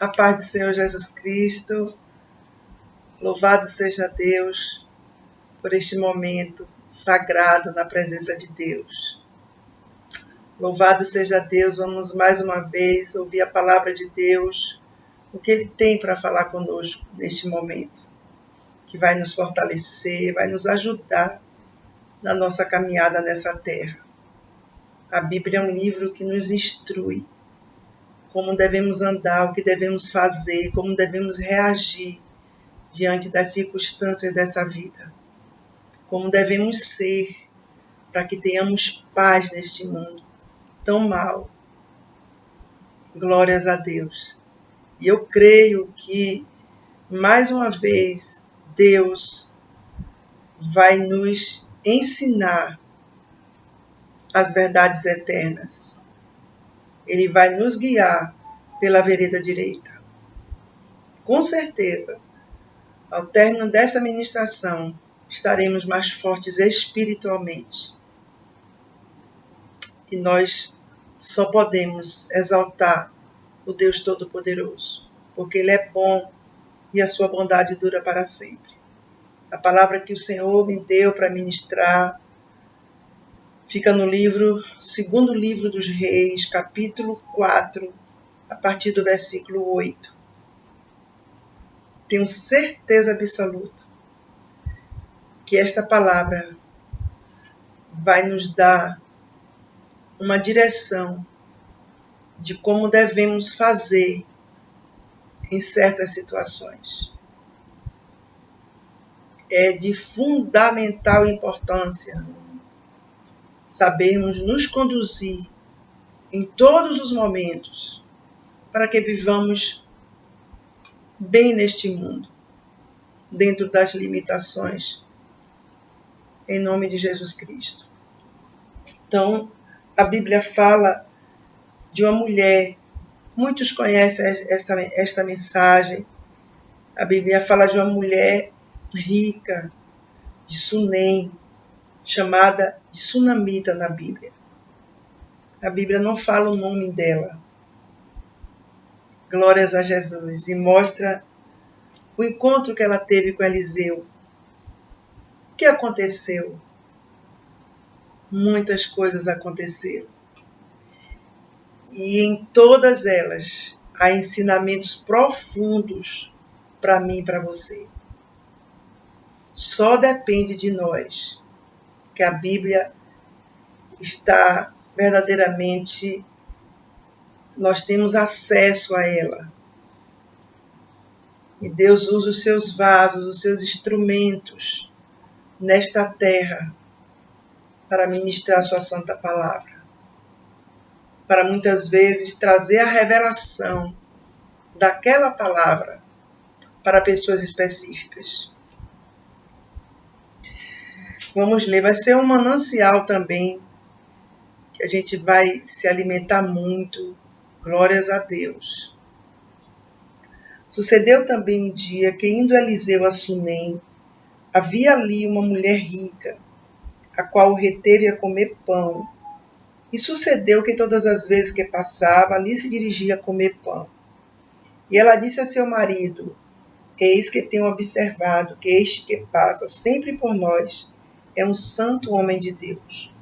A paz do Senhor Jesus Cristo, louvado seja Deus por este momento sagrado na presença de Deus. Louvado seja Deus, vamos mais uma vez ouvir a palavra de Deus, o que Ele tem para falar conosco neste momento, que vai nos fortalecer, vai nos ajudar na nossa caminhada nessa terra. A Bíblia é um livro que nos instrui como devemos andar, o que devemos fazer, como devemos reagir diante das circunstâncias dessa vida. Como devemos ser para que tenhamos paz neste mundo tão mau. Glórias a Deus. E eu creio que, mais uma vez, Deus vai nos ensinar as verdades eternas. Ele vai nos guiar pela vereda direita. Com certeza, ao término desta ministração, estaremos mais fortes espiritualmente. E nós só podemos exaltar o Deus Todo-Poderoso, porque Ele é bom e a sua bondade dura para sempre. A palavra que o Senhor me deu para ministrar fica no segundo livro dos Reis, capítulo 4, a partir do versículo 8. Tenho certeza absoluta que esta palavra vai nos dar uma direção de como devemos fazer em certas situações. É de fundamental importância sabermos nos conduzir em todos os momentos para que vivamos bem neste mundo, dentro das limitações, em nome de Jesus Cristo. Então, a Bíblia fala de uma mulher, muitos conhecem esta mensagem. A Bíblia fala de uma mulher rica, de Sunem, chamada de Sunamita na Bíblia. A Bíblia não fala o nome dela. Glórias a Jesus. E mostra o encontro que ela teve com Eliseu. O que aconteceu? Muitas coisas aconteceram. E em todas elas há ensinamentos profundos para mim e para você. Só depende de nós que a Bíblia está verdadeiramente, nós temos acesso a ela. E Deus usa os seus vasos, os seus instrumentos nesta terra para ministrar a sua santa palavra. Para muitas vezes trazer a revelação daquela palavra para pessoas específicas. Vamos ler, vai ser um manancial também, que a gente vai se alimentar muito. Glórias a Deus. Sucedeu também um dia que, indo Eliseu a Sunem, havia ali uma mulher rica, a qual o reteve a comer pão. E sucedeu que todas as vezes que passava, ali se dirigia a comer pão. E ela disse a seu marido: eis que tenho observado que este que passa sempre por nós é um santo homem de Deus.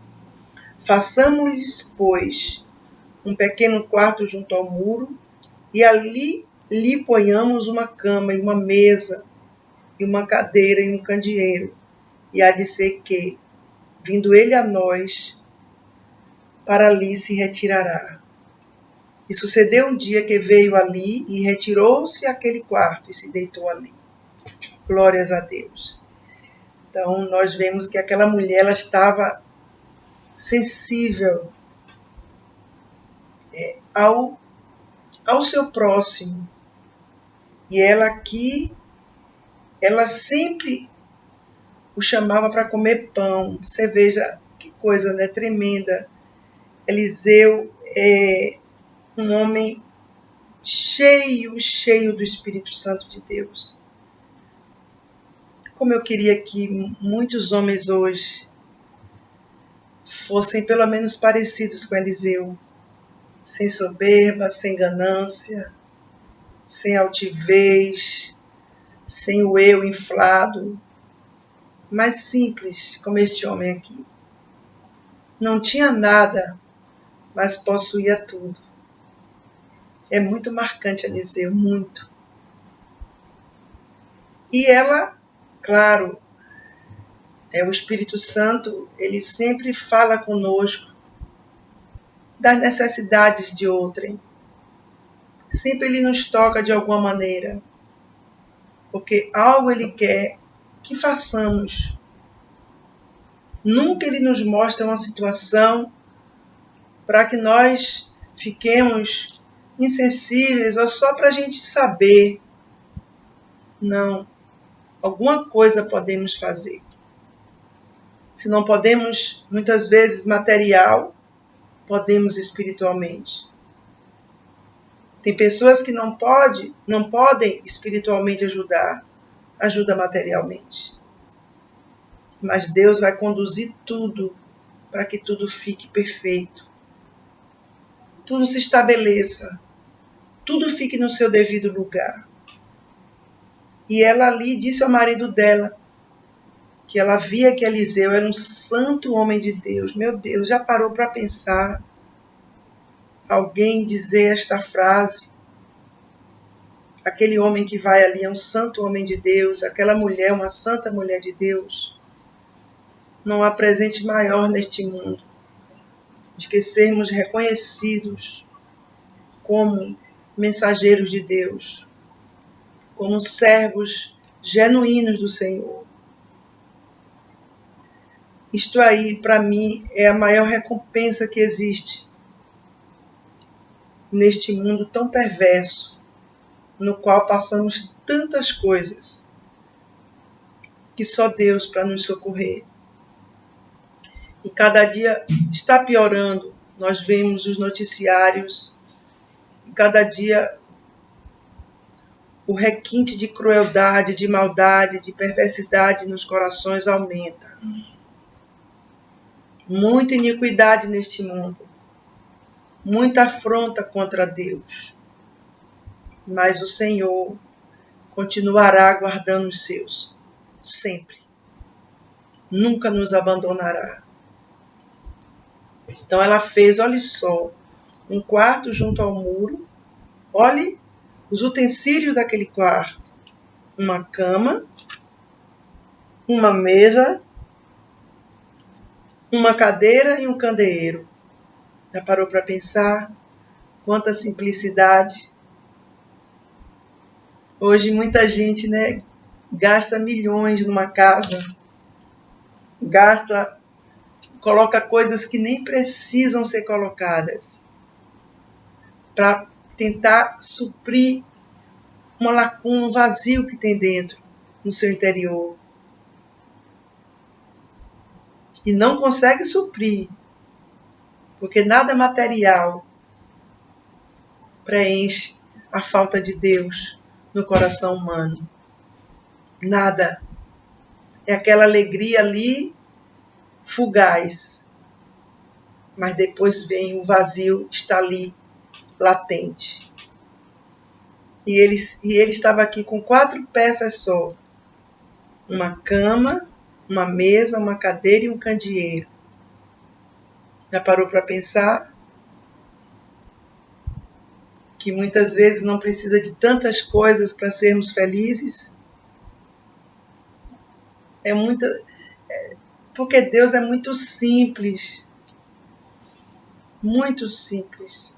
Façamos-lhes, pois, um pequeno quarto junto ao muro, e ali lhe ponhamos uma cama e uma mesa, e uma cadeira e um candeeiro. E há de ser que, vindo ele a nós, para ali se retirará. E sucedeu um dia que veio ali e retirou-se àquele quarto e se deitou ali. Glórias a Deus. Então, nós vemos que aquela mulher, ela estava sensível ao seu próximo. E ela aqui, ela sempre o chamava para comer pão. Você veja que coisa, né? Tremenda. Eliseu é um homem cheio do Espírito Santo de Deus. Como eu queria que muitos homens hoje fossem pelo menos parecidos com Eliseu, sem soberba, sem ganância, sem altivez, sem o eu inflado, mas simples, como este homem aqui. Não tinha nada, mas possuía tudo. É muito marcante, Eliseu, muito. E ela, claro, o Espírito Santo, ele sempre fala conosco das necessidades de outrem. Sempre ele nos toca de alguma maneira, porque algo ele quer que façamos. Nunca ele nos mostra uma situação para que nós fiquemos insensíveis ou só para a gente saber. Não. Alguma coisa podemos fazer. Se não podemos, muitas vezes, material, podemos espiritualmente. Tem pessoas que não podem espiritualmente ajudar, ajuda materialmente. Mas Deus vai conduzir tudo para que tudo fique perfeito. Tudo se estabeleça. Tudo fique no seu devido lugar. E ela ali disse ao marido dela que ela via que Eliseu era um santo homem de Deus. Meu Deus, já parou para pensar alguém dizer esta frase? Aquele homem que vai ali é um santo homem de Deus, aquela mulher, uma santa mulher de Deus. Não há presente maior neste mundo de que sermos reconhecidos como mensageiros de Deus, como servos genuínos do Senhor. Isto aí, para mim, é a maior recompensa que existe neste mundo tão perverso, no qual passamos tantas coisas, que só Deus para nos socorrer. E cada dia está piorando. Nós vemos os noticiários, e cada dia o requinte de crueldade, de maldade, de perversidade nos corações aumenta. Muita iniquidade neste mundo, muita afronta contra Deus. Mas o Senhor continuará guardando os seus, sempre. Nunca nos abandonará. Então ela fez, olhe só, um quarto junto ao muro. Olhe os utensílios daquele quarto. Uma cama, uma mesa, uma cadeira e um candeeiro. Já parou para pensar? Quanta simplicidade. Hoje muita gente, gasta milhões numa casa. Coloca coisas que nem precisam ser colocadas para tentar suprir uma lacuna, um vazio que tem dentro, no seu interior. E não consegue suprir, porque nada material preenche a falta de Deus no coração humano. Nada. É aquela alegria ali, fugaz. Mas depois vem o vazio, está ali, latente. E ele estava aqui com 4 peças só. Uma cama, uma mesa, uma cadeira e um candeeiro. Já parou para pensar? Que muitas vezes não precisa de tantas coisas para sermos felizes? Porque Deus é muito simples. Muito simples.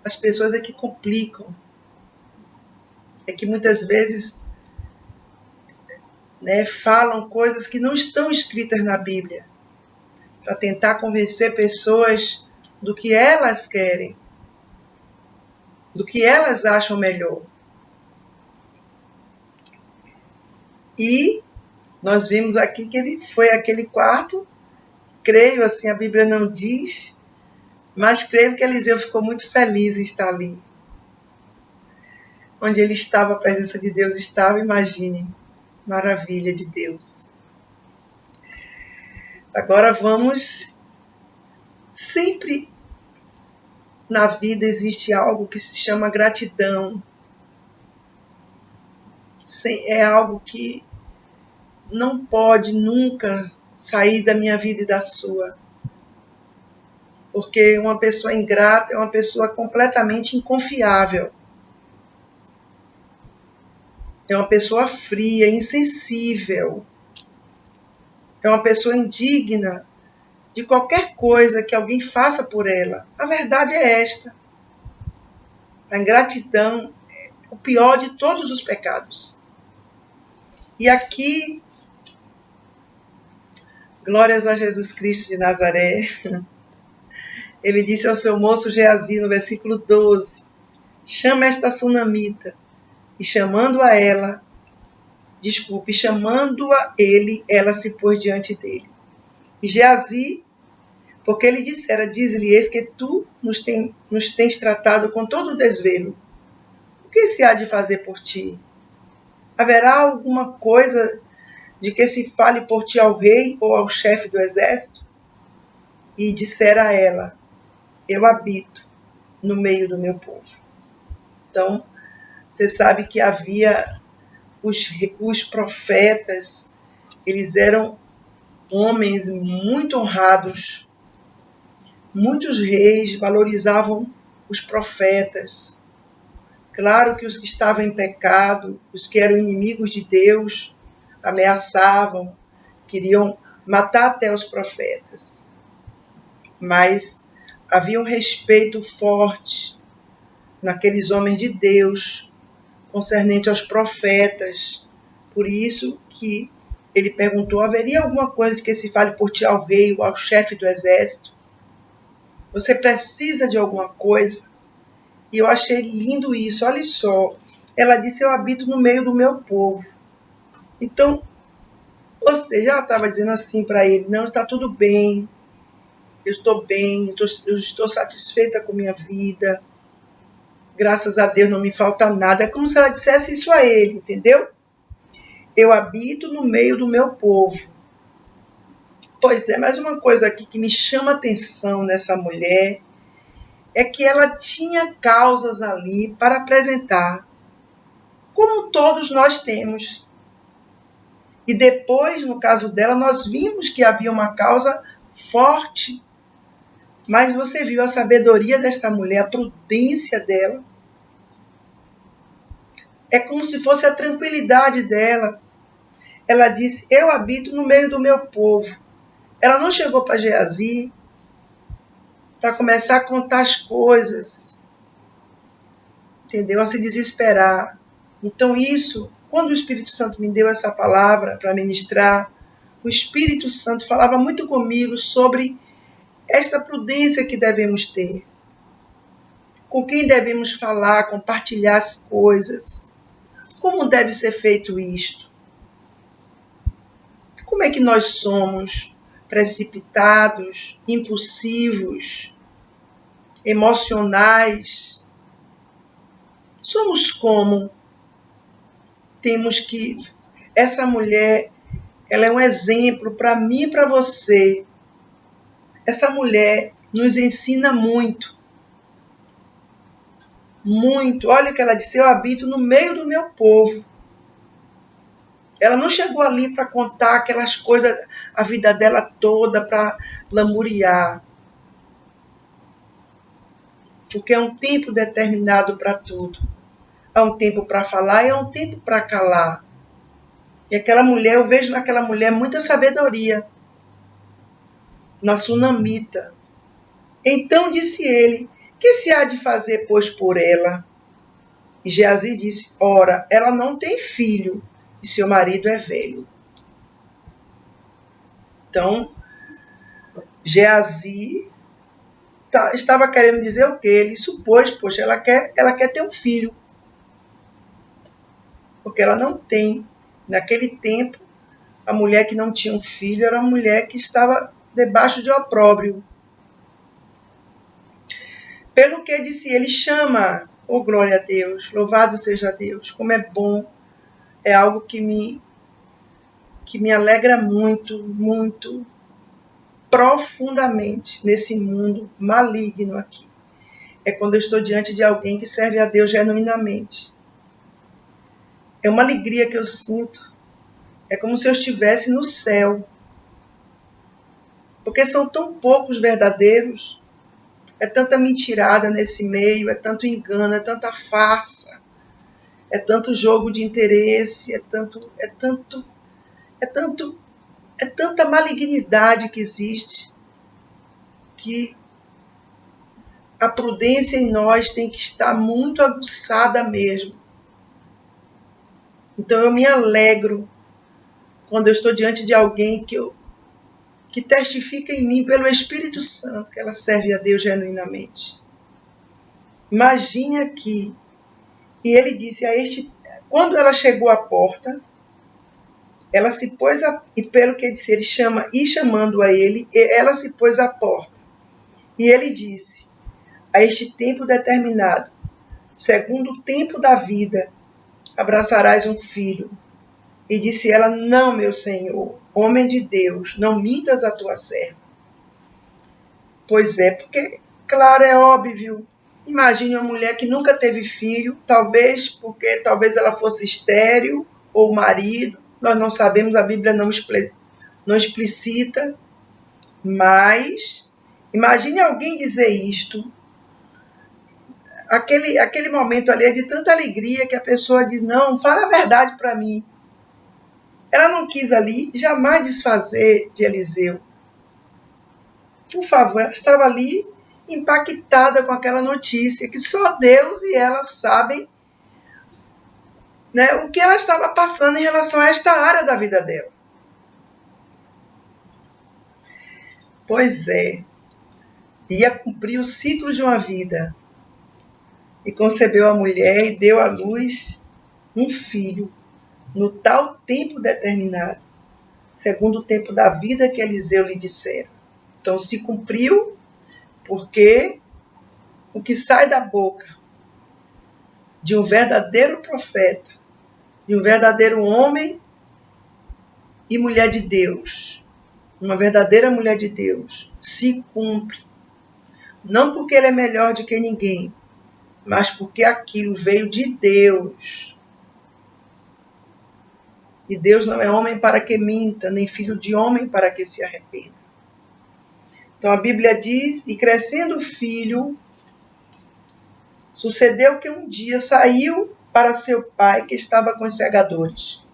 As pessoas é que complicam. É que muitas vezes falam coisas que não estão escritas na Bíblia, para tentar convencer pessoas do que elas querem, do que elas acham melhor. E nós vimos aqui que ele foi àquele quarto, creio, assim, a Bíblia não diz, mas creio que Eliseu ficou muito feliz em estar ali. Onde ele estava, a presença de Deus estava, imagine, maravilha de Deus. Agora vamos, sempre na vida existe algo que se chama gratidão. é algo que não pode nunca sair da minha vida e da sua. Porque uma pessoa ingrata é uma pessoa completamente inconfiável. É uma pessoa fria, insensível. É uma pessoa indigna de qualquer coisa que alguém faça por ela. A verdade é esta. A ingratidão é o pior de todos os pecados. E aqui, glórias a Jesus Cristo de Nazaré, ele disse ao seu moço Geazi, no versículo 12, chama esta sunamita. E chamando-a ele, ela se pôs diante dele. E Geazi, porque ele dissera, diz-lhe, eis que tu nos tens tratado com todo desvelo. O que se há de fazer por ti? Haverá alguma coisa de que se fale por ti ao rei ou ao chefe do exército? E dissera a ela, eu habito no meio do meu povo. Então, você sabe que havia os profetas, eles eram homens muito honrados. Muitos reis valorizavam os profetas. Claro que os que estavam em pecado, os que eram inimigos de Deus, ameaçavam, queriam matar até os profetas. Mas havia um respeito forte naqueles homens de Deus, concernente aos profetas. Por isso que ele perguntou, haveria alguma coisa de que se fale por ti ao rei ou ao chefe do exército? Você precisa de alguma coisa? E eu achei lindo isso, olha só. Ela disse, eu habito no meio do meu povo. Então, ou seja, ela estava dizendo assim para ele, não, está tudo bem, eu estou satisfeita com minha vida, graças a Deus não me falta nada. É como se ela dissesse isso a ele, entendeu? Eu habito no meio do meu povo. Pois é, mais uma coisa aqui que me chama a atenção nessa mulher é que ela tinha causas ali para apresentar, como todos nós temos. E depois, no caso dela, nós vimos que havia uma causa forte, mas você viu a sabedoria desta mulher, a prudência dela. É como se fosse a tranquilidade dela. Ela disse, eu habito no meio do meu povo. Ela não chegou para Geazi para começar a contar as coisas, entendeu? A se desesperar. Então isso, quando o Espírito Santo me deu essa palavra para ministrar, o Espírito Santo falava muito comigo sobre esta prudência que devemos ter. Com quem devemos falar, compartilhar as coisas. Como deve ser feito isto? Como é que nós somos? Precipitados, impulsivos, emocionais. Somos como? Temos que... Essa mulher, ela é um exemplo para mim e para você. Essa mulher nos ensina muito. Muito. Olha o que ela disse, eu habito no meio do meu povo. Ela não chegou ali para contar aquelas coisas, a vida dela toda, para lamuriar. Porque é um tempo determinado para tudo. Há um tempo para falar e há um tempo para calar. E aquela mulher, eu vejo naquela mulher muita sabedoria. Na sunamita. Então disse ele, que se há de fazer, pois, por ela? E Geazi disse, ora, ela não tem filho, e seu marido é velho. Então, Geazi estava querendo dizer o quê? Ele supôs, poxa, ela quer ter um filho. Porque ela não tem. Naquele tempo, a mulher que não tinha um filho era uma mulher que estava debaixo de opróbrio. Pelo que disse ele, chama, oh glória a Deus, louvado seja Deus, como é bom. É algo que me alegra muito, muito, profundamente nesse mundo maligno aqui. É quando eu estou diante de alguém que serve a Deus genuinamente. É uma alegria que eu sinto. É como se eu estivesse no céu. Porque são tão poucos verdadeiros. É tanta mentirada nesse meio, é tanto engano, é tanta farsa, é tanto jogo de interesse, é tanta malignidade que existe, que a prudência em nós tem que estar muito aguçada mesmo. Então eu me alegro quando eu estou diante de alguém que testifica em mim pelo Espírito Santo que ela serve a Deus genuinamente. Imagine aqui. E ele disse quando ela chegou à porta, ela se pôs, e pelo que ele disse, e chamando a ele, ela se pôs à porta. E ele disse, a este tempo determinado, segundo o tempo da vida, abraçarás um filho. E disse ela, não, meu Senhor, homem de Deus, não mintas a tua serva. Pois é, porque, claro, é óbvio. Imagine uma mulher que nunca teve filho, talvez ela fosse estéril, ou o marido, nós não sabemos, a Bíblia não explicita, mas imagine alguém dizer isto, aquele momento ali é de tanta alegria que a pessoa diz, não, fala a verdade para mim. Ela não quis ali jamais desfazer de Eliseu. Por favor, ela estava ali impactada com aquela notícia, que só Deus e ela sabem, né, o que ela estava passando em relação a esta área da vida dela. Pois é, ia cumprir o ciclo de uma vida. E concebeu a mulher e deu à luz um filho, no tal tempo determinado, segundo o tempo da vida que Eliseu lhe dissera. Então se cumpriu, porque o que sai da boca de um verdadeiro profeta, de um verdadeiro homem e mulher de Deus, uma verdadeira mulher de Deus, se cumpre. Não porque ele é melhor do que ninguém, mas porque aquilo veio de Deus. E Deus não é homem para que minta, nem filho de homem para que se arrependa. Então a Bíblia diz, e crescendo o filho, sucedeu que um dia saiu para seu pai, que estava com os segadores.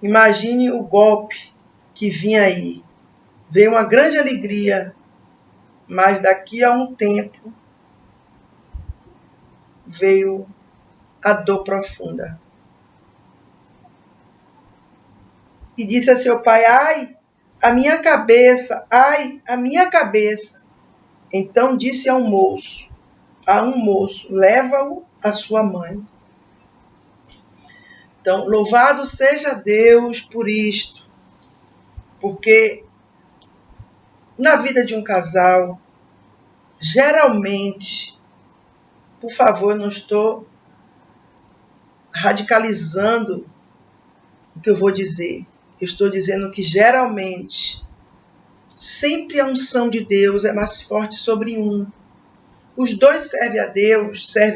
Imagine o golpe que vinha aí. Veio uma grande alegria, mas daqui a um tempo veio a dor profunda. E disse a seu pai, ai, a minha cabeça, ai, a minha cabeça. Então disse a um moço, leva-o à sua mãe. Então, louvado seja Deus por isto, porque na vida de um casal, geralmente, por favor, não estou radicalizando o que eu vou dizer. Eu estou dizendo que geralmente, sempre a unção de Deus é mais forte sobre um. Os dois servem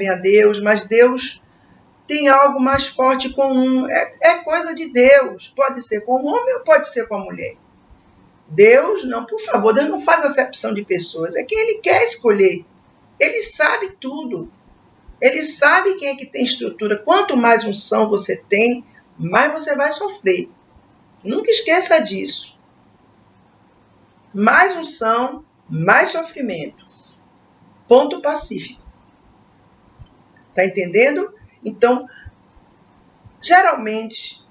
a Deus, mas Deus tem algo mais forte com um. É coisa de Deus. Pode ser com o homem ou pode ser com a mulher. Deus, não, por favor, Deus não faz acepção de pessoas. É quem Ele quer escolher. Ele sabe tudo. Ele sabe quem é que tem estrutura. Quanto mais unção você tem, mais você vai sofrer. Nunca esqueça disso. Mais unção, mais sofrimento. Ponto pacífico. Tá entendendo? Então, geralmente,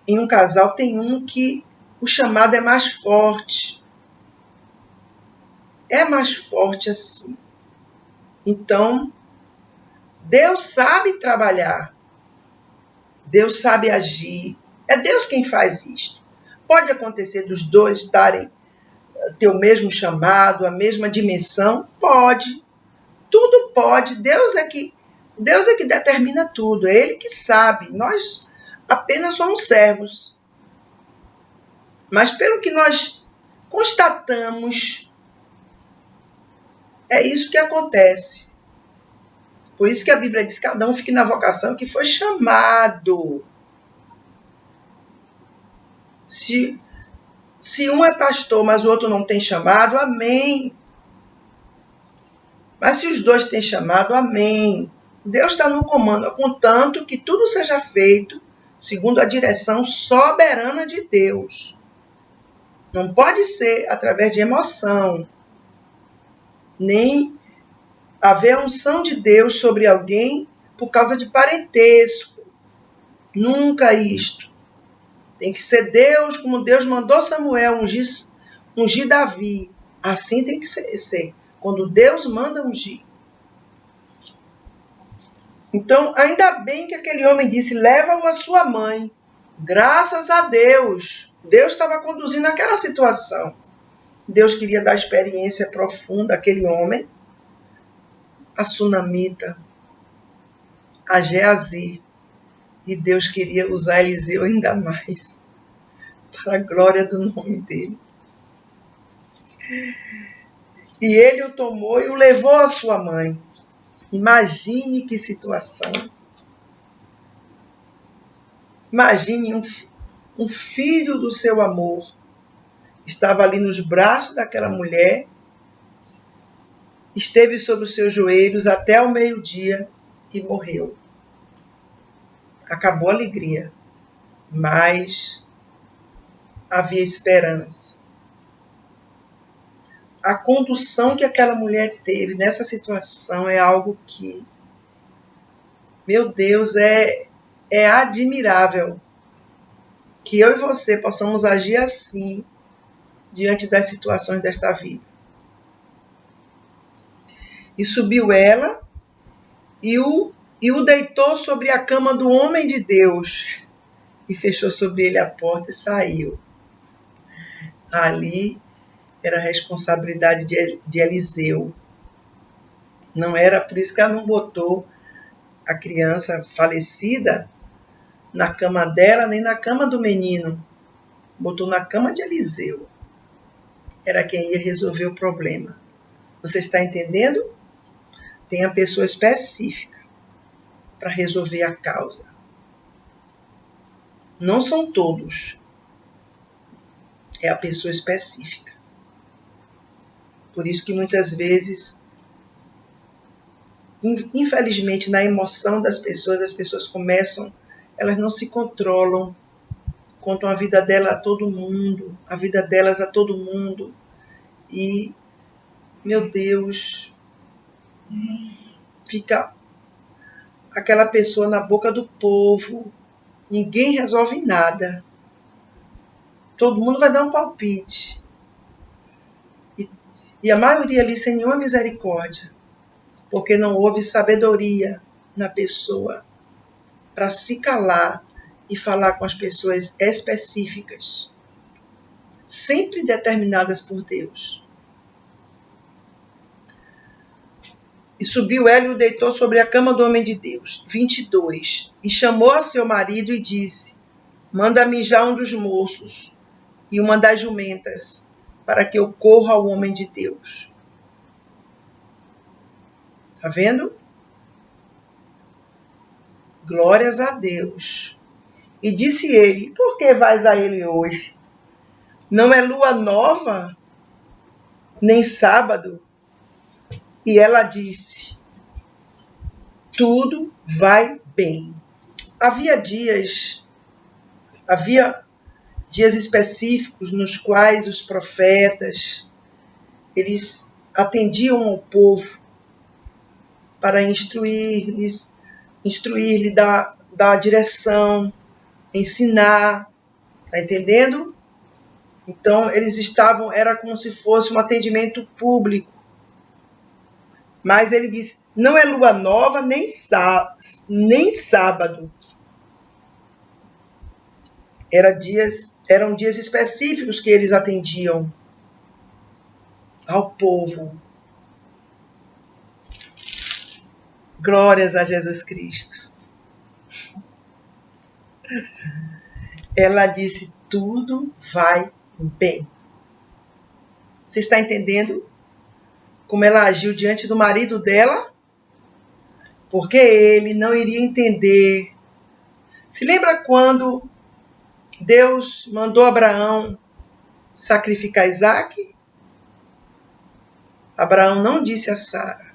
em um casal tem um que o chamado é mais forte. É mais forte assim. Então, Deus sabe trabalhar. Deus sabe agir. É Deus quem faz isto. Pode acontecer dos dois ter o mesmo chamado, a mesma dimensão? Pode. Tudo pode. Deus é que determina tudo. É Ele que sabe. Nós apenas somos servos. Mas pelo que nós constatamos, é isso que acontece. Por isso que a Bíblia diz que cada um fique na vocação que foi chamado. Se um é pastor, mas o outro não tem chamado, amém. Mas se os dois têm chamado, amém. Deus está no comando, contanto que tudo seja feito segundo a direção soberana de Deus. Não pode ser através de emoção, nem haver a unção de Deus sobre alguém por causa de parentesco. Nunca isto. Tem que ser Deus, como Deus mandou Samuel ungir Davi. Assim tem que ser. Quando Deus manda ungir. Então, ainda bem que aquele homem disse, leva-o à sua mãe. Graças a Deus. Deus estava conduzindo aquela situação. Deus queria dar experiência profunda àquele homem, a Sunamita, a Geazi. E Deus queria usar Eliseu ainda mais, para a glória do nome dele. E ele o tomou e o levou à sua mãe. Imagine que situação. Imagine um filho do seu amor. Estava ali nos braços daquela mulher, esteve sobre os seus joelhos até o meio-dia e morreu. Acabou a alegria, mas havia esperança. A condução que aquela mulher teve nessa situação é algo que, meu Deus, é admirável. Que eu e você possamos agir assim diante das situações desta vida. E subiu ela e o deitou sobre a cama do homem de Deus e fechou sobre ele a porta e saiu. Ali era a responsabilidade de Eliseu. Não era, por isso que ela não botou a criança falecida na cama dela, nem na cama do menino. Botou na cama de Eliseu. Era quem ia resolver o problema. Você está entendendo? Tem a pessoa específica para resolver a causa. Não são todos. É a pessoa específica. Por isso que muitas vezes, infelizmente, na emoção das pessoas, as pessoas começam, elas não se controlam, contam a vida dela a todo mundo, a vida delas a todo mundo. E, meu Deus, fica aquela pessoa na boca do povo, ninguém resolve nada. Todo mundo vai dar um palpite. E a maioria ali sem nenhuma misericórdia, porque não houve sabedoria na pessoa para se calar e falar com as pessoas específicas, sempre determinadas por Deus. E subiu ela e o deitou sobre a cama do homem de Deus. 22. E chamou a seu marido e disse, manda-me já um dos moços e uma das jumentas, para que eu corra ao homem de Deus. Está vendo? Glórias a Deus. E disse ele, por que vais a ele hoje? Não é lua nova, nem sábado? E ela disse, tudo vai bem. Havia dias específicos nos quais os profetas, eles atendiam ao povo para instruir-lhe, dar direção, ensinar, tá entendendo? Então, era como se fosse um atendimento público. Mas ele disse, não é lua nova, nem sábado. Eram dias específicos que eles atendiam ao povo. Glórias a Jesus Cristo. Ela disse, tudo vai bem. Você está entendendo como ela agiu diante do marido dela? porque ele não iria entender. Se lembra quando Deus mandou Abraão sacrificar Isaque? Abraão não disse a Sara,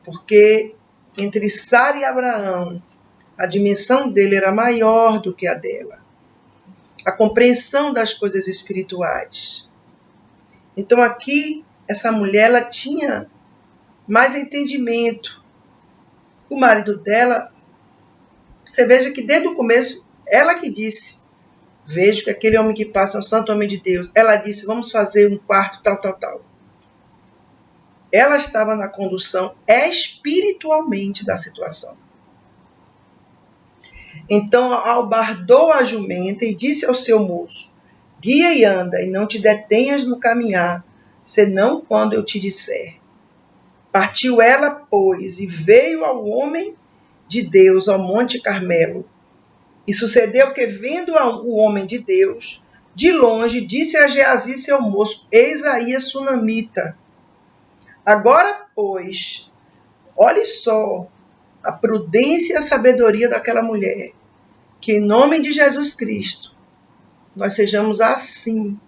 porque entre Sara e Abraão, a dimensão dele era maior do que a dela. A compreensão das coisas espirituais. Então aqui, essa mulher, ela tinha mais entendimento. O marido dela, você veja que desde o começo, ela que disse, vejo que aquele homem que passa é um santo homem de Deus. Ela disse, vamos fazer um quarto, tal. Ela estava na condução espiritualmente da situação. Então albardou a jumenta e disse ao seu moço, guia e anda, e não te detenhas no caminhar, senão quando eu te disser. Partiu ela, pois, e veio ao homem de Deus ao Monte Carmelo. E sucedeu que, vendo o homem de Deus, de longe, disse a Geazi, seu moço, eis aí a sunamita. Agora, pois, olhe só a prudência e a sabedoria daquela mulher. Que em nome de Jesus Cristo, nós sejamos assim.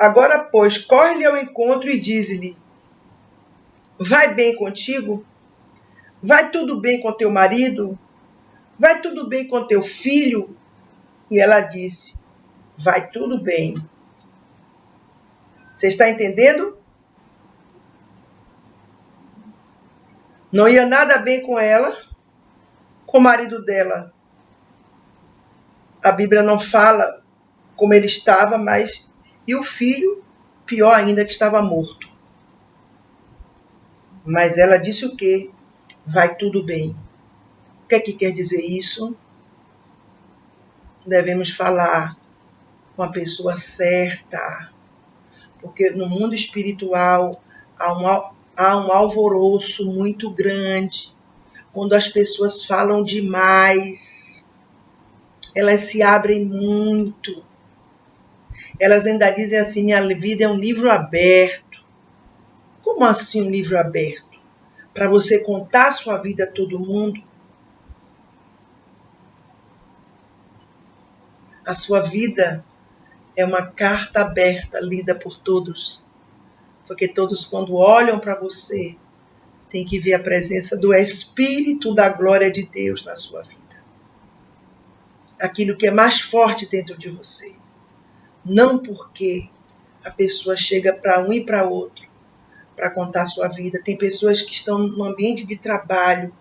Agora, pois, corre-lhe ao encontro e diz-lhe, vai bem contigo? Vai tudo bem com teu marido? Vai tudo bem com teu filho? E ela disse, vai tudo bem. Você está entendendo? Não ia nada bem com ela, com o marido dela. A Bíblia não fala como ele estava, mas... E o filho, pior ainda, que estava morto. Mas ela disse o quê? Vai tudo bem. O que é que quer dizer isso? Devemos falar com a pessoa certa. Porque no mundo espiritual há um alvoroço muito grande. Quando as pessoas falam demais, elas se abrem muito. Elas ainda dizem assim, minha vida é um livro aberto. Como assim um livro aberto? Para você contar a sua vida a todo mundo? A sua vida é uma carta aberta, lida por todos. Porque todos, quando olham para você, têm que ver a presença do Espírito da glória de Deus na sua vida. Aquilo que é mais forte dentro de você. Não porque a pessoa chega para um e para outro para contar a sua vida. Tem pessoas que estão no ambiente de trabalho,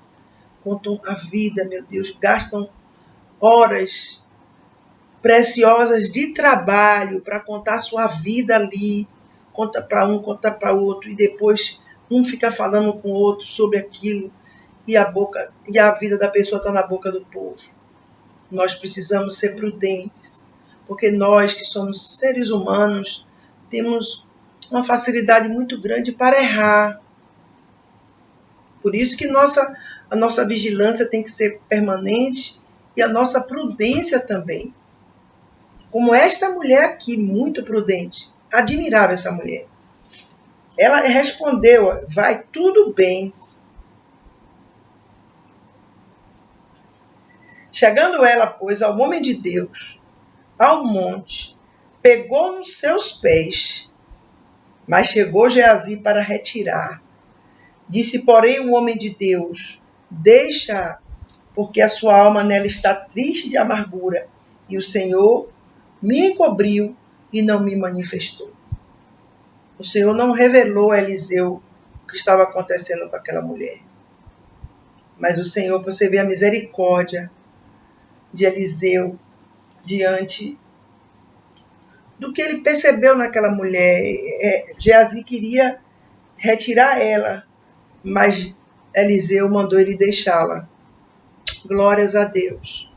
contam a vida, meu Deus, gastam horas preciosas de trabalho para contar a sua vida ali. Conta para um, conta para outro, e depois um fica falando com o outro sobre aquilo, e a vida da pessoa está na boca do povo. Nós precisamos ser prudentes, porque nós que somos seres humanos temos uma facilidade muito grande para errar. Por isso que a nossa vigilância tem que ser permanente e a nossa prudência também. Como esta mulher aqui, muito prudente, admirável essa mulher. Ela respondeu, vai tudo bem. Chegando ela, pois, ao homem de Deus, ao monte, pegou nos seus pés, mas chegou Geazi para retirar. Disse, porém, o homem de Deus, deixa, porque a sua alma nela está triste de amargura, e o Senhor me encobriu e não me manifestou. O Senhor não revelou a Eliseu o que estava acontecendo com aquela mulher. Mas o Senhor, você vê a misericórdia de Eliseu diante do que ele percebeu naquela mulher. Geazi queria retirar ela, mas Eliseu mandou ele deixá-la. Glórias a Deus.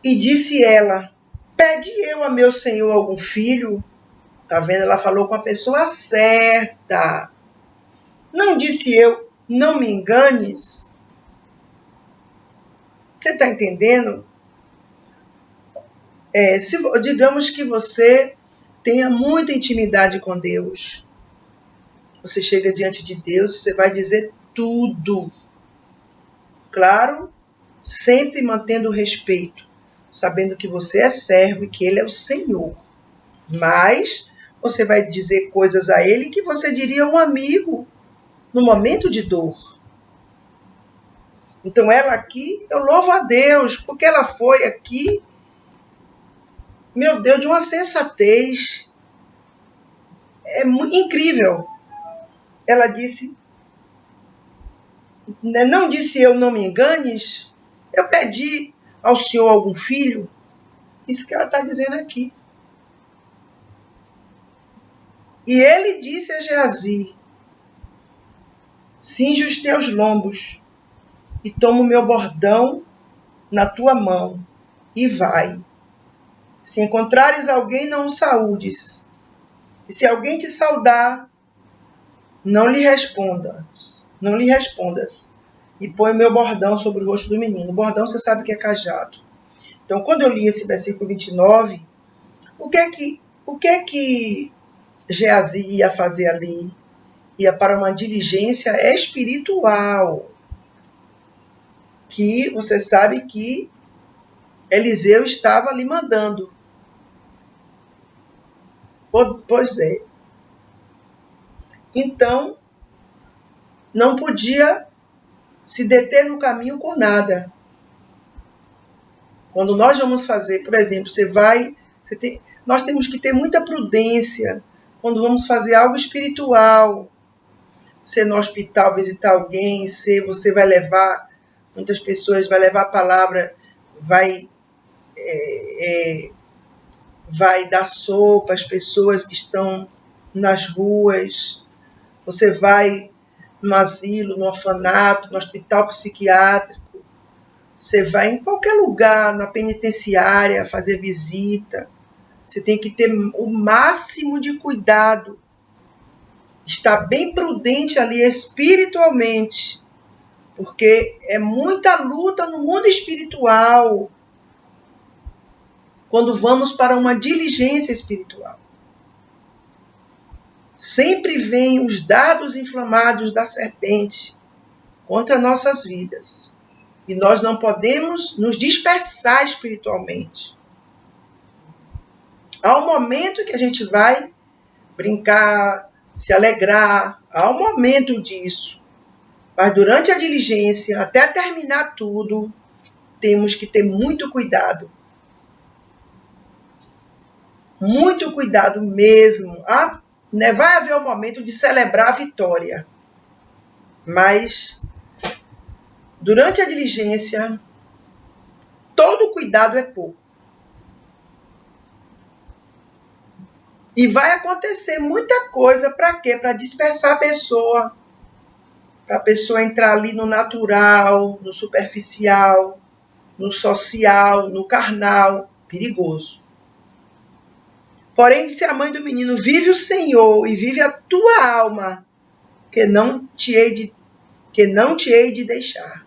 E disse ela, pede eu a meu senhor algum filho? Tá vendo? Ela falou com a pessoa certa. Não disse eu, não me enganes. Você está entendendo? Digamos que você Tenha muita intimidade com Deus. Você chega diante de Deus, você vai dizer tudo. Claro, sempre mantendo o respeito, sabendo que você é servo e que Ele é o Senhor. Mas você vai dizer coisas a Ele que você diria a um amigo no momento de dor. Então ela aqui, eu louvo a Deus, porque ela foi aqui, meu Deus, de uma sensatez. É muito incrível. Ela disse, não disse eu não me enganes, eu pedi ao Senhor algum filho. Isso que ela está dizendo aqui. E ele disse a Geazi, cinge os teus lombos e toma o meu bordão na tua mão e vai. Se encontrares alguém, não o saúdes. E se alguém te saudar, não lhe respondas. E põe o meu bordão sobre o rosto do menino. O bordão você sabe que é cajado. Então, quando eu li esse versículo 29, o que é que Geazi ia fazer ali? Ia para uma diligência espiritual. Que você sabe que Eliseu estava ali mandando. Pois é. Então, não podia se deter no caminho com nada. Quando nós vamos fazer, por exemplo, nós temos que ter muita prudência quando vamos fazer algo espiritual. Você no hospital visitar alguém, você vai levar, muitas pessoas vai levar a palavra, vai dar sopa às pessoas que estão nas ruas. Você vai no asilo, no orfanato, no hospital psiquiátrico. Você vai em qualquer lugar, na penitenciária, fazer visita. Você tem que ter o máximo de cuidado. Estar bem prudente ali espiritualmente. Porque é muita luta no mundo espiritual. Quando vamos para uma diligência espiritual. Sempre vêm os dardos inflamados da serpente contra nossas vidas. E nós não podemos nos dispersar espiritualmente. Há um momento que a gente vai brincar, se alegrar, há um momento disso. Mas durante a diligência, até terminar tudo, temos que ter muito cuidado. Muito cuidado mesmo. Vai haver um momento de celebrar a vitória. Mas, durante a diligência, todo cuidado é pouco. E vai acontecer muita coisa para quê? Para dispersar a pessoa. Para a pessoa entrar ali no natural, no superficial, no social, no carnal. Perigoso. Porém, se a mãe do menino vive o Senhor e vive a tua alma, que não te hei de deixar.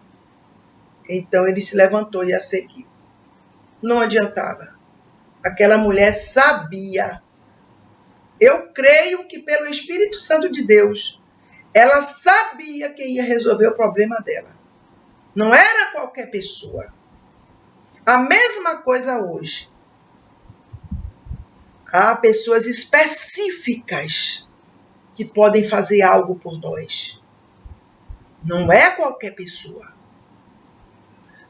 Então ele se levantou e a seguiu. Não adiantava. Aquela mulher sabia. Eu creio que pelo Espírito Santo de Deus, ela sabia que ia resolver o problema dela. Não era qualquer pessoa. A mesma coisa hoje. Há pessoas específicas que podem fazer algo por nós. Não é qualquer pessoa.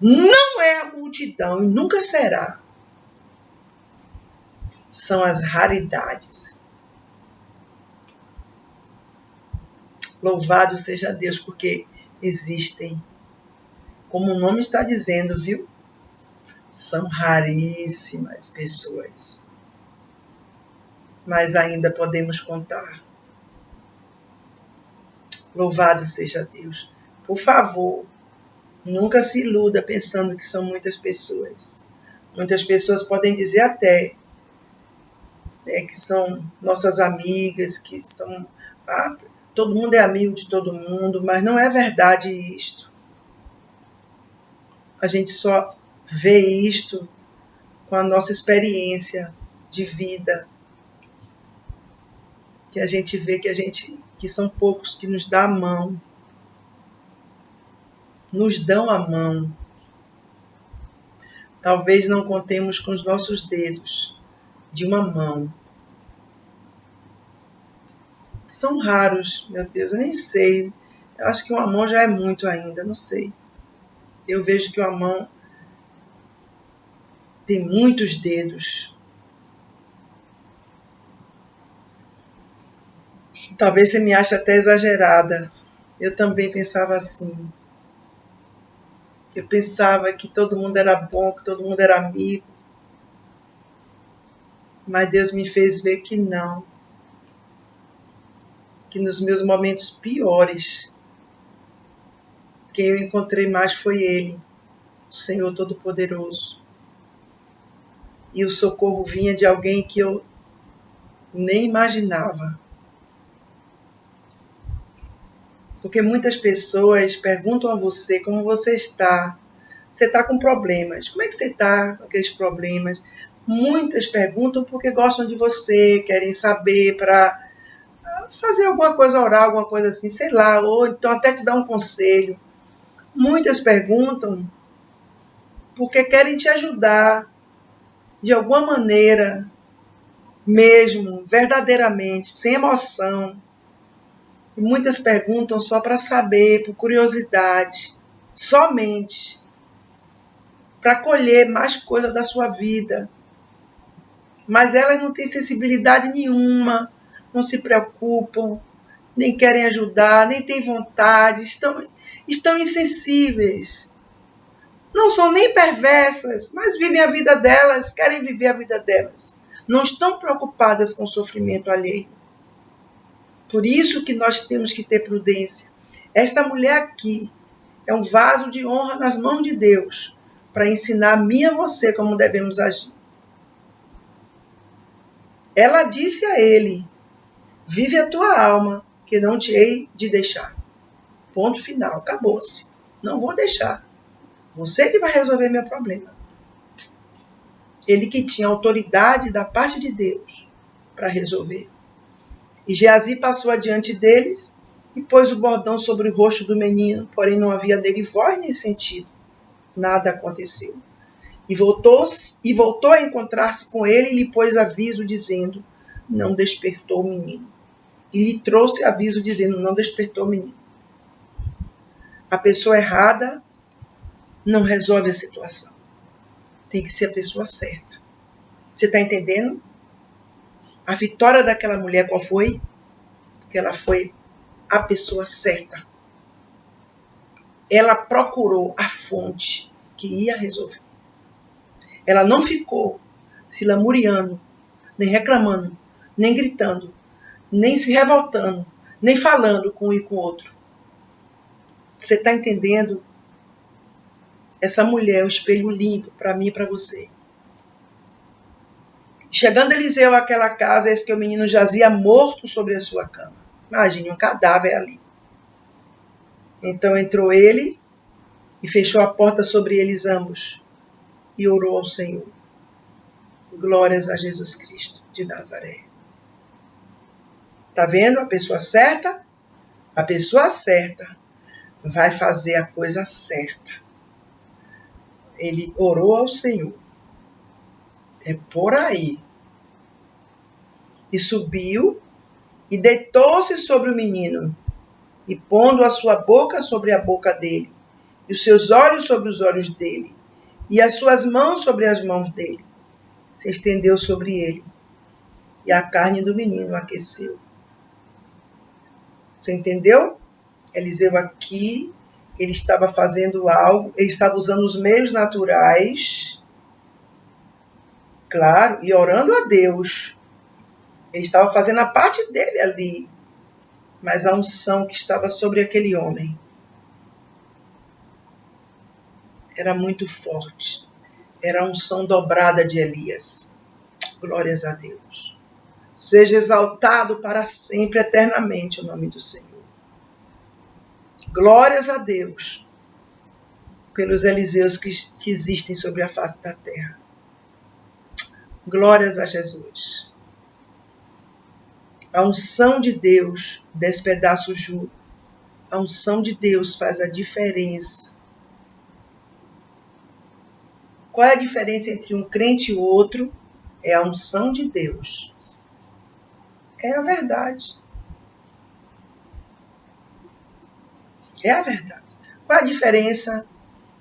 Não é a multidão e nunca será. São as raridades. Louvado seja Deus, porque existem. Como o nome está dizendo, viu? São raríssimas pessoas. Mas ainda podemos contar. Louvado seja Deus. Por favor, nunca se iluda pensando que são muitas pessoas. Muitas pessoas podem dizer até que são nossas amigas, que são... todo mundo é amigo de todo mundo, mas não é verdade isto. A gente só vê isto com a nossa experiência de vida. que a gente vê que são poucos que nos dão a mão, nos dão a mão. Talvez não contemos com os nossos dedos de uma mão. São raros, meu Deus, eu nem sei. Eu acho que uma mão já é muito ainda, não sei. Eu vejo que uma mão tem muitos dedos. Talvez você me ache até exagerada. Eu também pensava assim. Eu pensava que todo mundo era bom, que todo mundo era amigo. Mas Deus me fez ver que não. Que nos meus momentos piores, quem eu encontrei mais foi Ele, o Senhor Todo-Poderoso. E o socorro vinha de alguém que eu nem imaginava. Porque muitas pessoas perguntam a você como você está. Você está com problemas. Como é que você está com aqueles problemas? Muitas perguntam porque gostam de você, querem saber para fazer alguma coisa, orar, alguma coisa assim, sei lá, ou então até te dar um conselho. Muitas perguntam porque querem te ajudar de alguma maneira, mesmo, verdadeiramente, sem emoção. E muitas perguntam só para saber, por curiosidade, somente, para colher mais coisa da sua vida. Mas elas não têm sensibilidade nenhuma, não se preocupam, nem querem ajudar, nem têm vontade, estão insensíveis. Não são nem perversas, mas vivem a vida delas, querem viver a vida delas. Não estão preocupadas com o sofrimento alheio. Por isso que nós temos que ter prudência. Esta mulher aqui é um vaso de honra nas mãos de Deus para ensinar a mim e a você como devemos agir. Ela disse a ele: vive a tua alma, que não te hei de deixar. Ponto final, acabou-se. Não vou deixar. Você que vai resolver meu problema. Ele que tinha autoridade da parte de Deus para resolver. E Geazi passou adiante deles e pôs o bordão sobre o rosto do menino, porém não havia nele voz nem sentido. Nada aconteceu. E voltou a encontrar-se com ele e lhe pôs aviso, dizendo: não despertou o menino. E lhe trouxe aviso, dizendo: não despertou o menino. A pessoa errada não resolve a situação. Tem que ser a pessoa certa. Você está entendendo? A vitória daquela mulher qual foi? Porque ela foi a pessoa certa. Ela procurou a fonte que ia resolver. Ela não ficou se lamuriando, nem reclamando, nem gritando, nem se revoltando, nem falando com um e com o outro. Você está entendendo? Essa mulher é um espelho limpo para mim e para você. Chegando Eliseu àquela casa, eis que o menino jazia morto sobre a sua cama. Imagine, um cadáver ali. Então entrou ele e fechou a porta sobre eles ambos e orou ao Senhor. Glórias a Jesus Cristo de Nazaré. Tá vendo? A pessoa certa vai fazer a coisa certa. Ele orou ao Senhor. É por aí. E subiu e deitou-se sobre o menino, e pondo a sua boca sobre a boca dele, e os seus olhos sobre os olhos dele, e as suas mãos sobre as mãos dele, se estendeu sobre ele, e a carne do menino aqueceu. Você entendeu? Eliseu aqui, ele estava fazendo algo, ele estava usando os meios naturais, claro, e orando a Deus. Ele estava fazendo a parte dele ali, mas a unção que estava sobre aquele homem era muito forte. Era a unção dobrada de Elias. Glórias a Deus. Seja exaltado para sempre, eternamente, o nome do Senhor. Glórias a Deus pelos Eliseus que existem sobre a face da terra. Glórias a Jesus. A unção de Deus despedaça o jugo. A unção de Deus faz a diferença. Qual é a diferença entre um crente e outro? É a unção de Deus. É a verdade. É a verdade. Qual é a diferença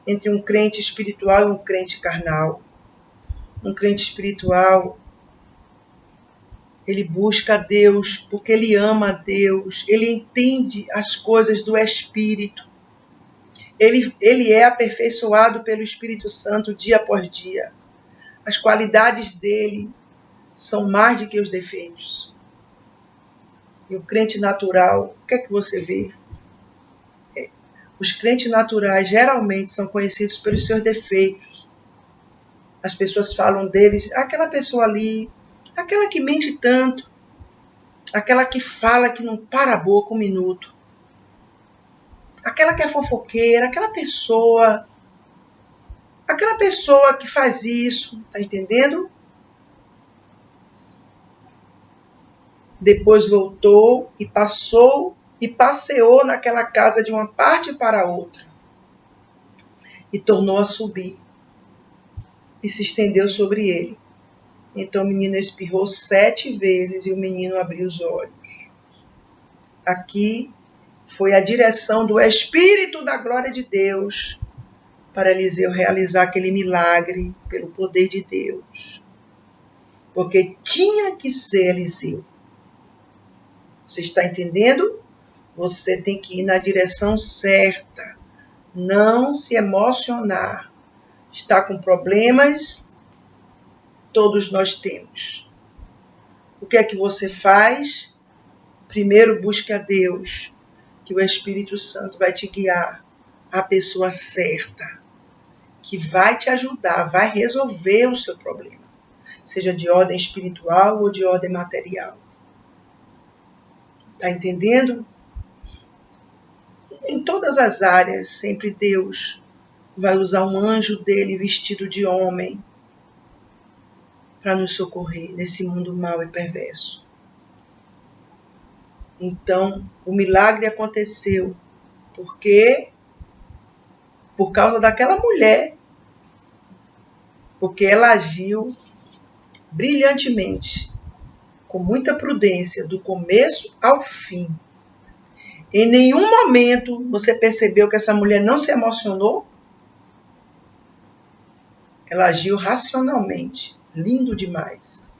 entre um crente espiritual e um crente carnal? Um crente espiritual, ele busca a Deus porque ele ama a Deus, ele entende as coisas do Espírito. Ele é aperfeiçoado pelo Espírito Santo dia após dia. As qualidades dele são mais do que os defeitos. E o crente natural, o que é que você vê? Os crentes naturais geralmente são conhecidos pelos seus defeitos. As pessoas falam deles, aquela pessoa ali, aquela que mente tanto, aquela que fala que não para a boca um minuto, aquela que é fofoqueira, aquela pessoa que faz isso, tá entendendo? Depois voltou e passeou naquela casa de uma parte para outra e tornou a subir e se estendeu sobre ele. Então o menino espirrou 7 vezes e o menino abriu os olhos. Aqui foi a direção do Espírito da glória de Deus para Eliseu realizar aquele milagre pelo poder de Deus. Porque tinha que ser Eliseu. Você está entendendo? Você tem que ir na direção certa. Não se emocionar. Está com problemas? Todos nós temos. O que é que você faz? Primeiro busque a Deus, que o Espírito Santo vai te guiar à pessoa certa, que vai te ajudar, vai resolver o seu problema, seja de ordem espiritual ou de ordem material. Está entendendo? Em todas as áreas, sempre Deus vai usar um anjo dele vestido de homem para nos socorrer nesse mundo mau e perverso. Então, o milagre aconteceu porque por causa daquela mulher, porque ela agiu brilhantemente, com muita prudência, do começo ao fim. Em nenhum momento você percebeu que essa mulher não se emocionou? Ela agiu racionalmente. Lindo demais.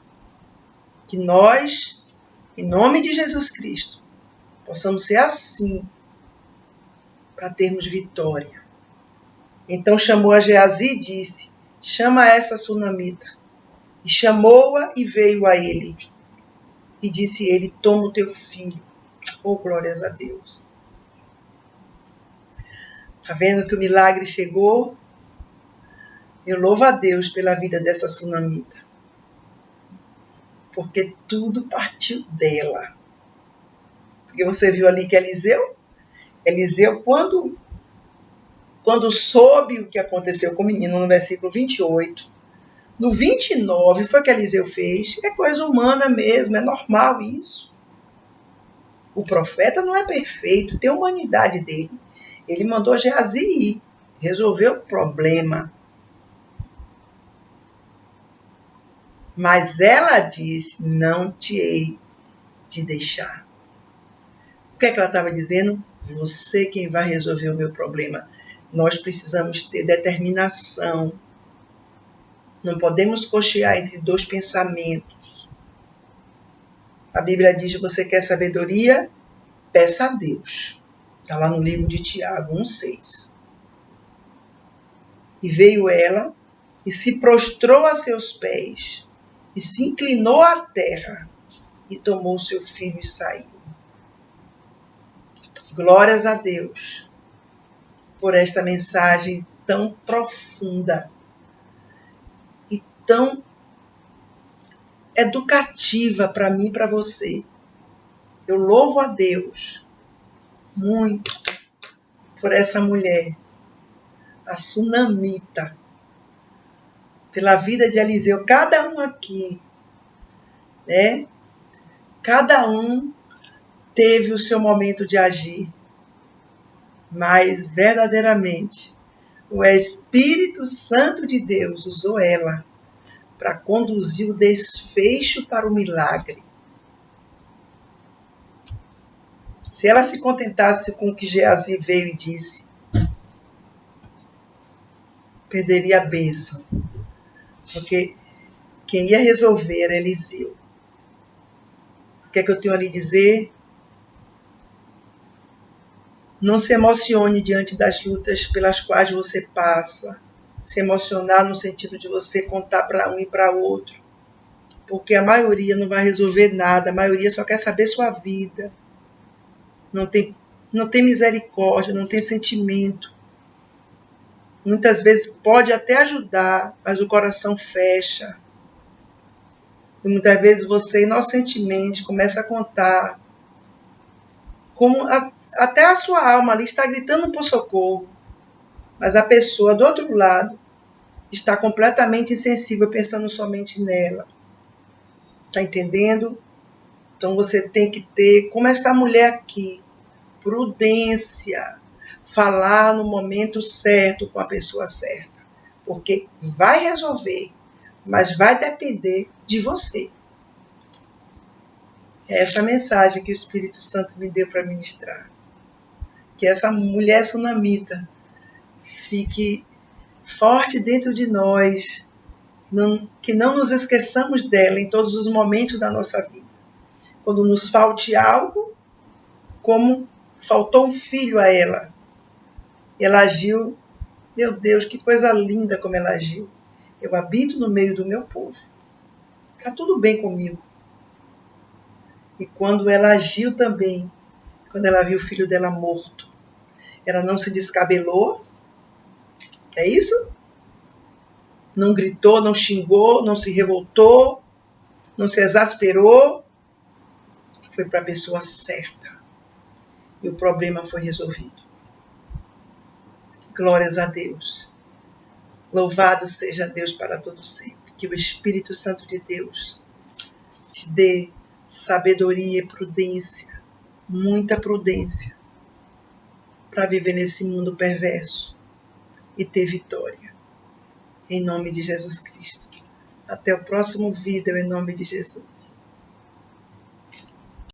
Que nós, em nome de Jesus Cristo, possamos ser assim, para termos vitória. Então chamou a Geazi e disse, chama essa sunamita. E chamou-a e veio a ele. E disse ele, toma o teu filho. Oh, glórias a Deus. Está vendo que o milagre chegou? Eu louvo a Deus pela vida dessa sunamita. Porque tudo partiu dela. Porque você viu ali que Eliseu, quando soube o que aconteceu com o menino, no versículo 28, no 29, foi o que Eliseu fez. É coisa humana mesmo, é normal isso. O profeta não é perfeito, tem a humanidade dele. Ele mandou Geazi ir, resolveu o problema. Mas ela disse, não te hei de deixar. O que é que ela estava dizendo? Você quem vai resolver o meu problema. Nós precisamos ter determinação. Não podemos cochear entre 2 pensamentos. A Bíblia diz, você quer sabedoria? Peça a Deus. Está lá no livro de Tiago 1,6. E veio ela e se prostrou a seus pés e se inclinou à terra e tomou seu filho e saiu. Glórias a Deus por esta mensagem tão profunda e tão educativa para mim e para você. Eu louvo a Deus muito por essa mulher, a sunamita, pela vida de Eliseu. Cada um aqui, né? Cada um teve o seu momento de agir, mas verdadeiramente o Espírito Santo de Deus usou ela para conduzir o desfecho para o milagre. Se ela se contentasse com o que Geazi veio e disse, perderia a bênção, porque quem ia resolver era Eliseu. O que é que eu tenho a lhe dizer? Não se emocione diante das lutas pelas quais você passa. Se emocionar no sentido de você contar para um e para outro. Porque a maioria não vai resolver nada. A maioria só quer saber sua vida. Não tem misericórdia, não tem sentimento. Muitas vezes pode até ajudar, mas o coração fecha. E muitas vezes você inocentemente começa a contar como até a sua alma ali está gritando por socorro, mas a pessoa do outro lado está completamente insensível, pensando somente nela. Está entendendo? Então você tem que ter, como esta mulher aqui, prudência, falar no momento certo com a pessoa certa, porque vai resolver, mas vai depender de você. É essa mensagem que o Espírito Santo me deu para ministrar. Que essa mulher sunamita fique forte dentro de nós, que não nos esqueçamos dela em todos os momentos da nossa vida. Quando nos falte algo, como faltou um filho a ela, e ela agiu, meu Deus, que coisa linda como ela agiu. Eu habito no meio do meu povo. Está tudo bem comigo. E quando ela agiu também, quando ela viu o filho dela morto, ela não se descabelou. É isso? Não gritou, não xingou, não se revoltou, não se exasperou. Foi para a pessoa certa. E o problema foi resolvido. Glórias a Deus. Louvado seja Deus para todo sempre. Que o Espírito Santo de Deus te dê sabedoria e prudência, muita prudência, para viver nesse mundo perverso e ter vitória. Em nome de Jesus Cristo. Até o próximo vídeo, em nome de Jesus.